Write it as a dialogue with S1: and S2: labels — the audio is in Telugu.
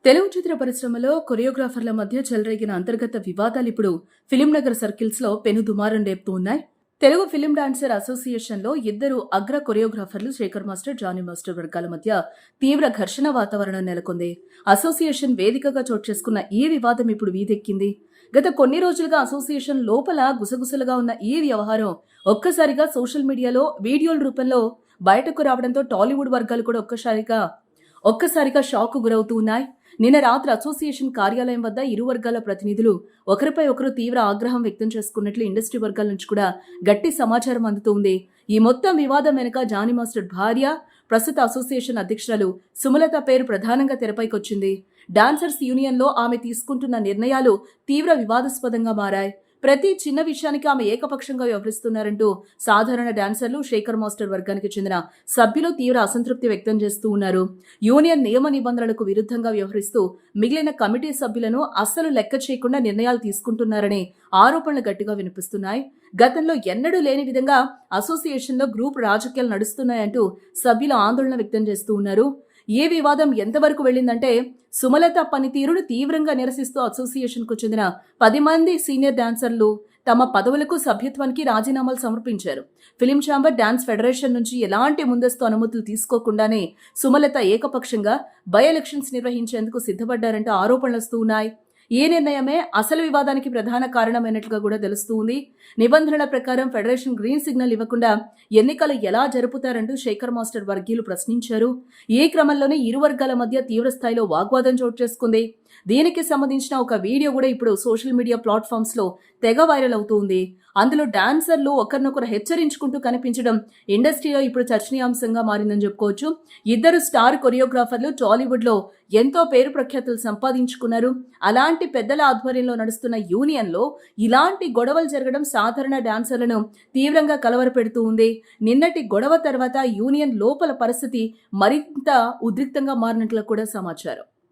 S1: తెలుగు చిత్ర పరిశ్రమలో కొరియోగ్రాఫర్ల మధ్య చెలరేగిన అంతర్గత వివాదాలు ఇప్పుడు ఫిలిం నగర్ సర్కిల్స్ లో పెను దుమారం రేపుతూ ఉన్నాయి. తెలుగు ఫిలిం డాన్సర్ అసోసియేషన్ లో ఇద్దరు అగ్ర కొరియోగ్రాఫర్లు శేఖర్ మాస్టర్, జానీ మాస్టర్ వర్గాల మధ్య తీవ్ర ఘర్షణ వాతావరణం నెలకొంది. అసోసియేషన్ వేదికగా చోటు చేసుకున్న ఈ వివాదం ఇప్పుడు వీధెక్కింది. గత కొన్ని రోజులుగా అసోసియేషన్ లోపల గుసగుసలుగా ఉన్న ఈ వ్యవహారం ఒక్కసారిగా సోషల్ మీడియాలో వీడియోల రూపంలో బయటకు రావడంతో టాలీవుడ్ వర్గాలు కూడా ఒక్కసారిగా షాక్ గురవుతూ ఉన్నాయి. నిన్న రాత్రి అసోసియేషన్ కార్యాలయం వద్ద ఇరు వర్గాల ప్రతినిధులు ఒకరిపై ఒకరు తీవ్ర ఆగ్రహం వ్యక్తం చేసుకున్నట్లు ఇండస్ట్రీ వర్గాల నుంచి కూడా గట్టి సమాచారం అందుతోంది. ఈ మొత్తం వివాదం వెనుక జానీ మాస్టర్ భార్య, ప్రస్తుత అసోసియేషన్ అధ్యక్షురాలు సుమలత పేరు ప్రధానంగా తెరపైకొచ్చింది. డాన్సర్స్ యూనియన్లో ఆమె తీసుకుంటున్న నిర్ణయాలు తీవ్ర వివాదాస్పదంగా మారాయి. ప్రతి చిన్న విషయానికి ఆమె ఏకపక్షంగా వ్యవహరిస్తున్నారంటూ సాధారణ డాన్సర్లు, శేఖర్ మాస్టర్ వర్గానికి చెందిన సభ్యులు తీవ్ర అసంతృప్తి వ్యక్తం చేస్తూ ఉన్నారు. యూనియన్ నియమ నిబంధనలకు విరుద్ధంగా వ్యవహరిస్తూ మిగిలిన కమిటీ సభ్యులను అస్సలు లెక్క చేయకుండా నిర్ణయాలు తీసుకుంటున్నారనే ఆరోపణలు గట్టిగా వినిపిస్తున్నాయి. గతంలో ఎన్నడూ లేని విధంగా అసోసియేషన్లో గ్రూప్ రాజకీయాలు నడుస్తున్నాయంటూ సభ్యులు ఆందోళన వ్యక్తం చేస్తూ ఉన్నారు. ఈ వివాదం ఎంతవరకు వెళ్లిందంటే సుమలత పనితీరును తీవ్రంగా నిరసిస్తూ అసోసియేషన్కు చెందిన 10 మంది సీనియర్ డాన్సర్లు తమ పదవులకు, సభ్యత్వానికి రాజీనామాలు సమర్పించారు. ఫిలిం ఛాంబర్ డాన్స్ ఫెడరేషన్ నుంచి ఎలాంటి ముందస్తు అనుమతులు తీసుకోకుండానే సుమలత ఏకపక్షంగా బై ఎలక్షన్స్ నిర్వహించేందుకు సిద్ధపడ్డారంటూ ఆరోపణలు వస్తూ ఉన్నాయి. ఈ నిర్ణయమే అసలు వివాదానికి ప్రధాన కారణమైనట్లుగా కూడా తెలుస్తోంది. నిబంధనల ప్రకారం ఫెడరేషన్ గ్రీన్ సిగ్నల్ ఇవ్వకుండా ఎన్నికలు ఎలా జరుపుతారంటూ శేఖర్ మాస్టర్ వర్గీయులు ప్రశ్నించారు. ఈ క్రమంలోనే ఇరు వర్గాల మధ్య తీవ్ర స్థాయిలో వాగ్వాదం చోటు చేసుకుంది. దీనికి సంబంధించిన ఒక వీడియో కూడా ఇప్పుడు సోషల్ మీడియా ప్లాట్ఫామ్స్ లో తెగ వైరల్ అవుతుంది. అందులో డాన్సర్లు ఒకరినొకరు హెచ్చరించుకుంటూ కనిపించడం ఇండస్ట్రీలో ఇప్పుడు చర్చనీయాంశంగా మారిందని చెప్పుకోవచ్చు. ఇద్దరు స్టార్ కొరియోగ్రాఫర్లు టాలీవుడ్ లో ఎంతో పేరు ప్రఖ్యాతులు సంపాదించుకున్నారు. అలాంటి పెద్దల ఆధ్వర్యంలో నడుస్తున్న యూనియన్ లో ఇలాంటి గొడవలు జరగడం సాధారణ డాన్సర్లను తీవ్రంగా కలవరపెడుతూ ఉంది. నిన్నటి గొడవ తర్వాత యూనియన్ లోపల పరిస్థితి మరింత ఉద్రిక్తంగా మారినట్లు కూడా సమాచారం.